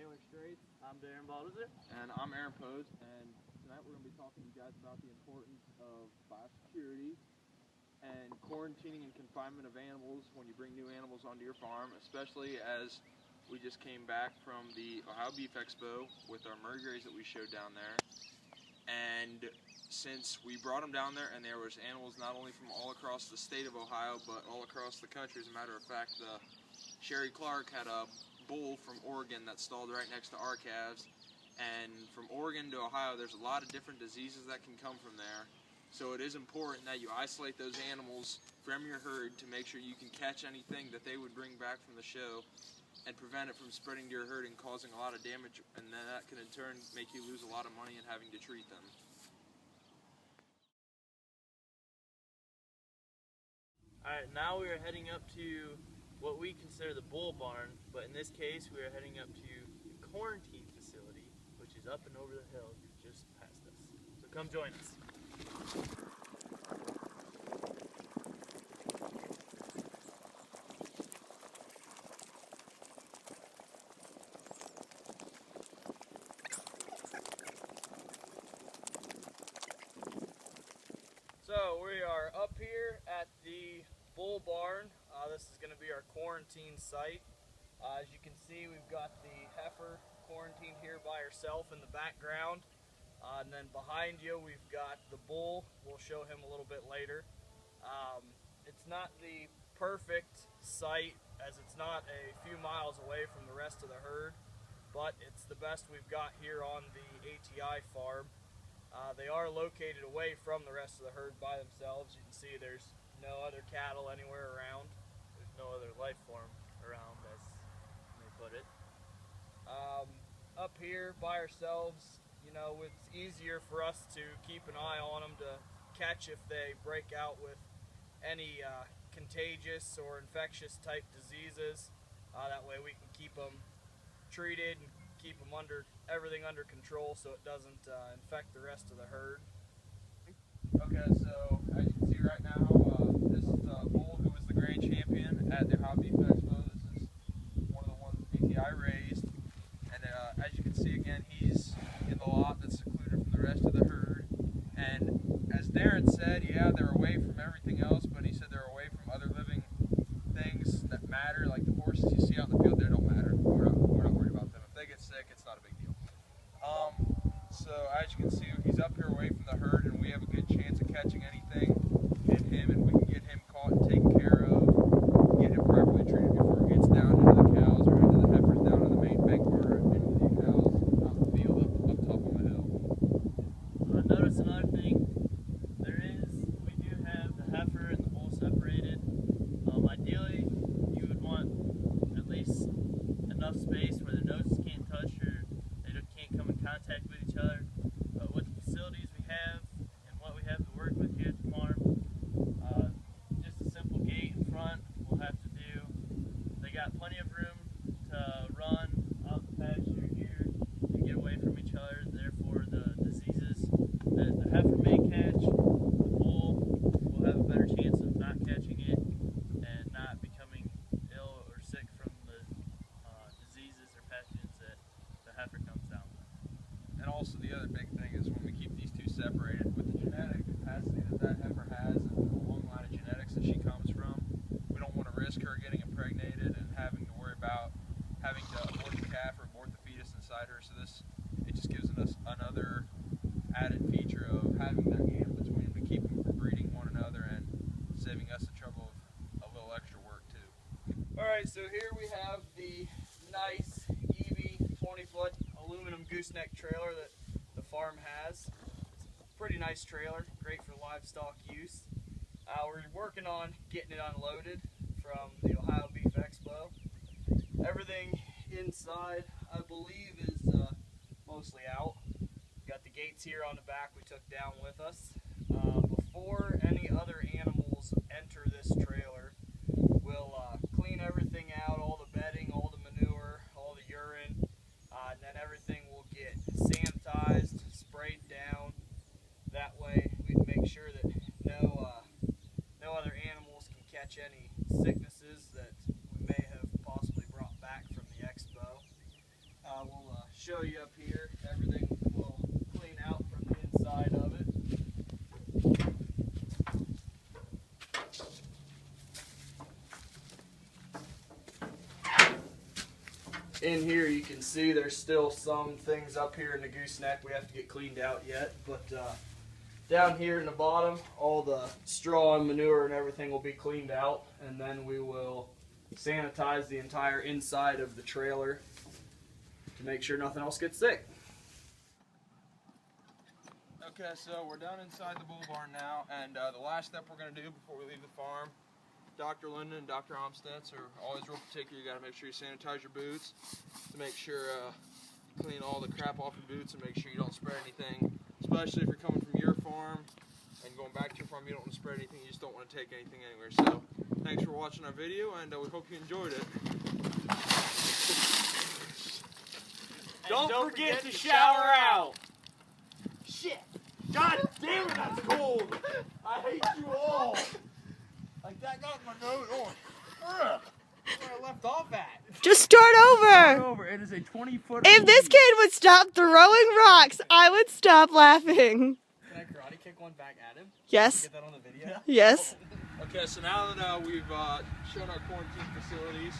I'm Darren Baldizer. And I'm Aaron Pose, and tonight we're going to be talking to you guys about the importance of biosecurity and quarantining and confinement of animals when you bring new animals onto your farm, especially as we just came back from the Ohio Beef Expo with our mergrays that we showed down there. And since we brought them down there and there was animals not only from all across the state of Ohio but all across the country, as a matter of fact, Sherry Clark had a bull from Oregon that stalled right next to our calves, and from Oregon to Ohio there's a lot of different diseases that can come from there, so it is important that you isolate those animals from your herd to make sure you can catch anything that they would bring back from the show and prevent it from spreading to your herd and causing a lot of damage, and then that can in turn make you lose a lot of money in having to treat them. Alright, now we are heading up to what we consider the bull barn, but in this case we are heading up to the quarantine facility, which is up and over the hill just past us. So come join us. So we are up here at the bull barn. This is going to be our quarantine site. As you can see, we've got the heifer quarantined here by herself in the background. And then behind you we've got the bull. We'll show him a little bit later. It's not the perfect site as it's not a few miles away from the rest of the herd, but it's the best we've got here on the ATI farm. They are located away from the rest of the herd by themselves. You can see there's no other cattle anywhere around. There's no other life form around, as they put it. Up here by ourselves, you know, it's easier for us to keep an eye on them to catch if they break out with any contagious or infectious type diseases. That way we can keep them treated and keep them everything under control so it doesn't infect the rest of the herd. Okay, so as you can see right now, this is a bull who was the grand champion at the Ohio Beef Expo. This is one of the ones ATI raised, and as you can see again, he's in the lot that's secluded from the rest of the herd. And as Darren said, yeah, they're away from everything else, but he said they're away from other living things that matter, like the horses you see out in the field. They don't matter. We're not worried about them. If they get sick, it's not a big deal. So as you can see, he's up here away from the herd, and we have a good chance of catching anything in him, and we can get him caught and taken care of, get him properly treated before it gets down into the cows or into the heifers down in the main bank barn or into the cows out in the field up top on the hill. Notice another thing, we do have the heifer and the bull separated. Ideally, you would want at least enough space where their noses can't touch or they can't come in contact with each other. But with the facilities we have and what we have to work with here at the farm, just a simple gate in front we'll have to do. They got plenty of room to run out the pasture here and get away from each other. Therefore, the diseases that the heifer may catch, the bull will have a better chance of not catching it and not becoming ill or sick from the diseases or pathogens that the heifer comes down with. And also the other big thing is when we keep these two separated, with the genetic capacity that heifer has and the long line of genetics that she comes from, we don't want to risk her getting impregnated and having to worry about having to abort the calf or abort the fetus inside her. So it just gives us another added feature of having that gap between them to keep them from breeding one another and saving us the trouble of a little extra work too. Alright, so here we have the nice EV 20-foot aluminum gooseneck trailer that the farm has. It's a pretty nice trailer, great for livestock use. We're working on getting it unloaded from the Ohio Beef Expo. Everything inside, I believe, is mostly out. Got the gates here on the back we took down with us. Before any other animals enter this trailer, we'll clean everything out, all the bedding, all the manure, all the urine, and then everything will get sanitized, sprayed down. That way we can make sure that no other animals can catch any sicknesses that we may have possibly brought back from the expo. We'll in here you can see there's still some things up here in the gooseneck we have to get cleaned out yet, but down here in the bottom, all the straw and manure and everything will be cleaned out, and then we will sanitize the entire inside of the trailer to make sure nothing else gets sick. Okay, so we're down inside the bull barn now, and the last step we're going to do before we leave the farm, Dr. Linden and Dr. Omstedts are always real particular. You got to make sure you sanitize your boots to make sure you clean all the crap off your boots and make sure you don't spread anything, especially if you're coming from your farm and going back to your farm. You don't want to spread anything, you just don't want to take anything anywhere. So thanks for watching our video, and we hope you enjoyed it. Don't forget to shower out. Shit. God damn it, that's cold. I hate you all. Like that got my nose on. Where I left off at. Just start over. It is a 20-foot. If this kid would stop throwing rocks, I would stop laughing. Can I karate kick one back at him? Yes. Get that on the video? Yes. Okay, so now that we've shown our quarantine facilities,